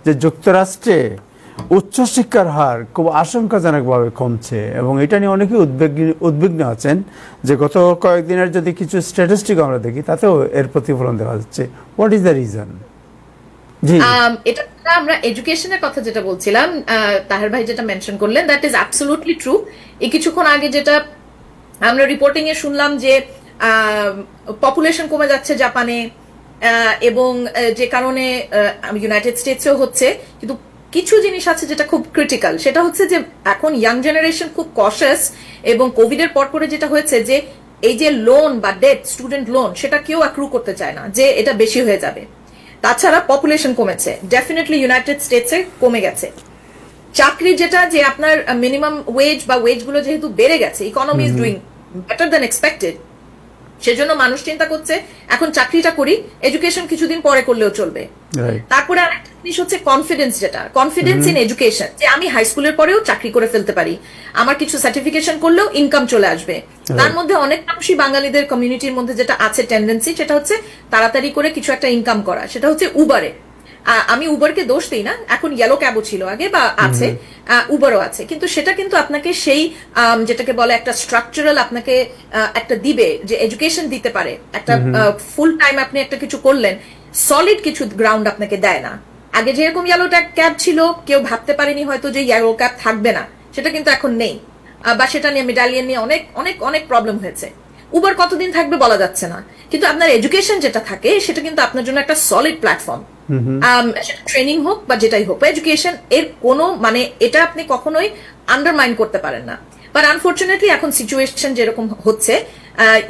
যে যুক্তরাষ্ট্রে উচ্চশিক্ষার হার খুব আশঙ্কাজনকভাবে কমছে এবং এটা নিয়ে অনেকেই উদ্বিগ্ন আছেন যে গত কয়েকদিনের যদি কিছু স্ট্যাটিস্টিক আমরা দেখি তাতেও এর প্রতিফলন দেখা যাচ্ছে। What is the reason? জি, এটা আমরা এডুকেশনের কথা যেটা বলছিলাম, তাহের ভাই যেটা মেনশন করলেন, দ্যাট ইজ অ্যাবসলিউটলি ট্রু। এই কিছুক্ষণ আগে যেটা আমরা রিপোর্টিং এ শুনলাম যে পপুলেশন কমে যাচ্ছে জাপানে, এবং যে কারণে ইউনাইটেড স্টেটসেও হচ্ছে। কিন্তু কিছু জিনিস আছে যেটা খুব ক্রিটিক্যাল, সেটা হচ্ছে যে এখন ইয়াং জেনারেশন খুব কশাস, এবং কোভিড এর পর পরে যেটা হয়েছে যে এই যে লোন বা ডেট, স্টুডেন্ট লোন, সেটা কেউ অ্যাক্রু করতে চায় না যে এটা বেশি হয়ে যাবে। তাছাড়া পপুলেশন কমেছে, ডেফিনেটলি ইউনাইটেড স্টেটসে কমে গেছে। চাকরি যেটা যে আপনার মিনিমাম ওয়েজ বা ওয়েজ গুলো যেহেতু বেড়ে গেছে, economy is doing better than expected, সেজন্য মানুষ চিন্তা করছে এখন চাকরিটা করি, এডুকেশন কিছুদিন পরে করলেও চলবে। তারপরে আরেকটা জিনিস হচ্ছে কনফিডেন্স, যেটা কনফিডেন্স ইন এডুকেশন, যে আমি হাই স্কুলের পরেও চাকরি করে ফেলতে পারি, আমার কিছু সার্টিফিকেশন করলেও ইনকাম চলে আসবে। তার মধ্যে অনেক মানুষই বাঙালিদের কমিউনিটির মধ্যে যেটা আছে টেন্ডেন্সি, সেটা হচ্ছে তাড়াতাড়ি করে কিছু একটা ইনকাম করা, সেটা হচ্ছে উবারে। আমি উবারকে দোষ দিই না, এখন ইয়েলো ক্যাবও ছিল আগে বা আছে, উবারও আছে, কিন্তু সেটা কিন্তু আপনাকে সেই যেটাকে বলে একটা স্ট্রাকচারাল আপনাকে একটা দিবে, যে এডুকেশন দিতে পারে, একটা ফুল টাইম আপনি একটা কিছু করলেন, সলিড কিছু গ্রাউন্ড আপনাকে দেয় না। আগে যেরকম ইয়েলো ক্যাব ছিল, কেউ ভাবতে পারেনি হয়তো যে ইয়েলো ক্যাব থাকবে না, সেটা কিন্তু এখন নেই, বা সেটা নিয়ে মেডালিয়ান নিয়ে অনেক অনেক অনেক প্রবলেম হয়েছে। উবার কতদিন থাকবে বলা যাচ্ছে না, কিন্তু আপনার এডুকেশন যেটা থাকে সেটা কিন্তু আপনার জন্য একটা সলিড প্ল্যাটফর্ম, সেটা ট্রেনিং হোক বা যেটাই হোক, এডুকেশন এর কোনো মানে এটা আপনি কখনোই আন্ডারমাইন করতে পারেন না। বাট আনফরচুনেটলি এখন সিচুয়েশন যেরকম হচ্ছে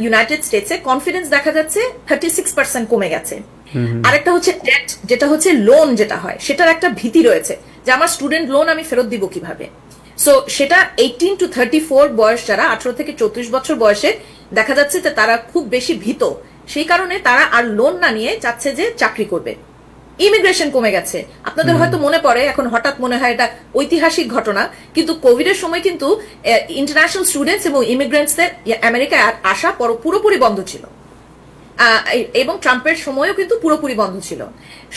ইউনাইটেড স্টেটসে, কনফিডেন্স দেখা যাচ্ছে 36% কমে গেছে। আরেকটা হচ্ছে ডেট, যেটা হচ্ছে লোন যেটা হয়, সেটার একটা ভীতি রয়েছে যে আমার স্টুডেন্ট লোন আমি ফেরত দিব কিভাবে। সো সেটা 18 to 34 বয়স, যারা 18 থেকে 34 বছর বয়সে, দেখা যাচ্ছে যে তারা খুব বেশি ভীত, সেই কারণে তারা আর লোন না নিয়ে চাচ্ছে যে চাকরি করবে। ইমিগ্রেশন কমে গেছে, আপনাদের হয়তো মনে পড়ে, এখন হঠাৎ মনে হয় এটা ঐতিহাসিক ঘটনা, কিন্তু কোভিড এর সময় কিন্তু ইন্টারন্যাশনাল স্টুডেন্টস এবং ইমিগ্রেন্টসদের আমেরিকায় আসা পুরোপুরি বন্ধ ছিল, এবং ট্রাম্পের সময়ও কিন্তু পুরোপুরি বন্ধ ছিল।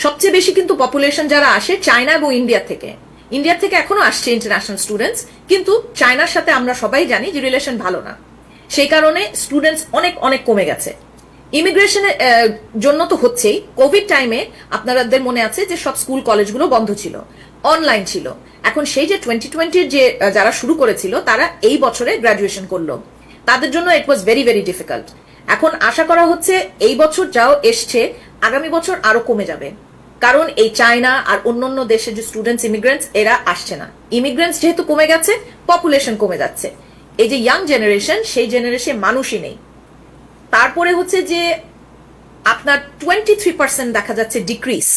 সবচেয়ে বেশি কিন্তু পপুলেশন যারা আসে চায়না এবং ইন্ডিয়া থেকে, ইন্ডিয়া থেকে এখনো আসছে ইন্টারন্যাশনাল স্টুডেন্টস, কিন্তু চায়নার সাথে আমরা সবাই জানি যে রিলেশন ভালো না, সেই কারণে স্টুডেন্টস অনেক অনেক কমে গেছে। ইমিগ্রেশনের জন্য তো হচ্ছেই, কোভিড টাইমে আপনাদের মনে আছে যে সব স্কুল কলেজগুলো বন্ধ ছিল, অনলাইন ছিল। এখন সেই যে 2020 যে যারা শুরু করেছিল তারা এই বছরে গ্রাজুয়েশন করলো, তাদের জন্য ইট ওয়াজ ভেরি ভেরি ডিফিকাল্ট। এখন আশা করা হচ্ছে এই বছর যাও এসছে, আগামী বছর আরো কমে যাবে, কারণ এই চায়না আর অন্যান্য দেশে যে স্টুডেন্টস ইমিগ্রেন্টস এরা আসছে না। ইমিগ্রেন্টস যেহেতু কমে গেছে, পপুলেশন কমে যাচ্ছে, এই যে ইয়াং জেনারেশন, সেই জেনারেশন মানুষই নেই। তারপরে হচ্ছে যে আপনার 23% দেখা যাচ্ছে ডিক্রিজ।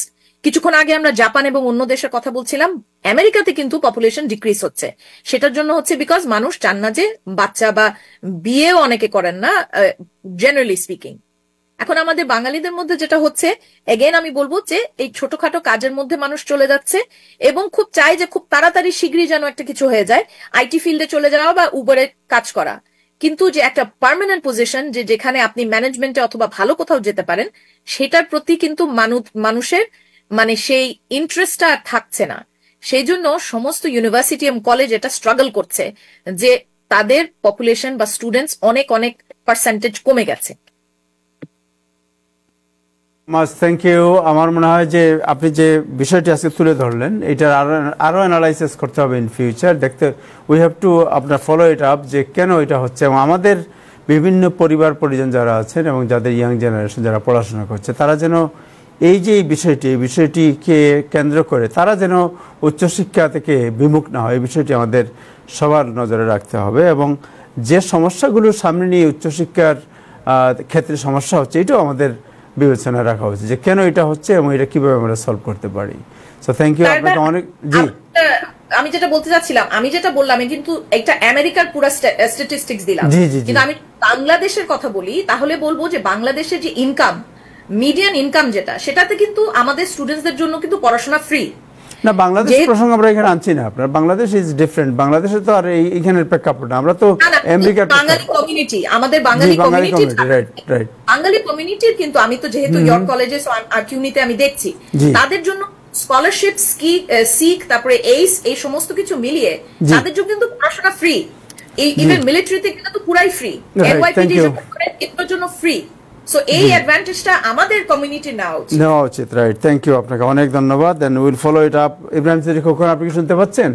কিছুক্ষণ আগে আমরা জাপান এবং অন্য দেশের কথা বলছিলাম, আমেরিকাতে কিন্তু পপুলেশন ডিক্রিজ হচ্ছে। সেটার জন্য হচ্ছে বিকজ মানুষ চান না যে বাচ্চা, বা বিয়েও অনেকে করেন না জেনারেলি স্পিকিং। এখন আমাদের বাঙালিদের মধ্যে যেটা হচ্ছে, এগেন আমি বলবো যে এই ছোটখাটো কাজের মধ্যে মানুষ চলে যাচ্ছে, এবং খুব চাই যে খুব তাড়াতাড়ি শীঘ্রই যেন একটা কিছু হয়ে যায়, আইটি ফিল্ডে চলে যাওয়া বা উবারে কাজ করা। কিন্তু যে একটা পার্মানেন্ট পজিশন, যে যেখানে আপনি ম্যানেজমেন্টে অথবা ভালো কোথাও যেতে পারেন, সেটার প্রতি কিন্তু মানুষের মানে সেই ইন্টারেস্টটা থাকছে না। সেই জন্য সমস্ত ইউনিভার্সিটি এবং কলেজ এটা স্ট্রাগল করছে যে তাদের পপুলেশন বা স্টুডেন্টস অনেক অনেক পার্সেন্টেজ কমে গেছে। Thank you. আমার মনে হয় যে আপনি যে বিষয়টি আজকে তুলে ধরলেন, এটার আরো অ্যানালাইসিস করতে হবে ইন ফিউচার, দেখতে উই হ্যাভ টু আপনার ফলো ইট আপ যে কেন এটা হচ্ছে, এবং আমাদের বিভিন্ন পরিবার পরিজন যারা আছেন এবং যাদের ইয়াং জেনারেশন যারা পড়াশোনা করছে, তারা যেন এই যে এই বিষয়টিকে কেন্দ্র করে তারা যেন উচ্চশিক্ষা থেকে বিমুখ না হয়, এই বিষয়টি আমাদের সবার নজরে রাখতে হবে। এবং যে সমস্যাগুলো সামনে নিয়ে উচ্চশিক্ষার ক্ষেত্রে সমস্যা হচ্ছে, এটাও আমাদের বিবেচনা রাখা হচ্ছে যে কেন এটা হচ্ছে এবং এটা কিভাবে আমরা সলভ করতে পারি। সো থ্যাংক ইউ আপনাকে অনেক। জি, আমি যেটা বলতে চাচ্ছিলাম, আমি যেটা বললাম কিন্তু একটা আমেরিকার পুরো স্ট্যাটিস্টিক্স দিলাম, কিন্তু আমি বাংলাদেশের কথা বলি, তাহলে বলবো যে বাংলাদেশের যে ইনকাম, মিডিয়ান ইনকাম যেটা, সেটাতে কিন্তু আমাদের স্টুডেন্টসদের জন্য কিন্তু পড়াশোনা ফ্রি না। বাংলাদেশ প্রসঙ্গ আমরা এখানে আনছি না, আপনার বাংলাদেশ ইজ ডিফারেন্ট, বাংলাদেশে তো আর এইখানের প্রেক্ষাপট না, আমরা তো আমেরিকার বাঙালি কমিউনিটি, আমাদের বাঙালি কমিউনিটি, বাঙালি কমিউনিটির কিন্তু আমি তো যেহেতু ইয়র্ক কলেজে আর কিউনিতে আমি দেখছি, তাদের জন্য স্কলারশিপ সিক তারপরে এইস এই সমস্ত কিছু মিলিয়ে তাদের জন্য কিন্তু পড়াশোনা ফ্রি, ইভেন মিলিটারিতে কিন্তু পুরাই ফ্রি, এনওয়াইপিডি এর জন্য ফ্রি। সো এই অ্যাডভান্টেজটা আমাদের কমিউনিটি নেওয়া উচিত। রাইট, থ্যাংক ইউ আপনাকে অনেক ধন্যবাদ। Then will follow it up. Ibrahim Siddique Khokon, আপনি কি শুনতে পাচ্ছেন?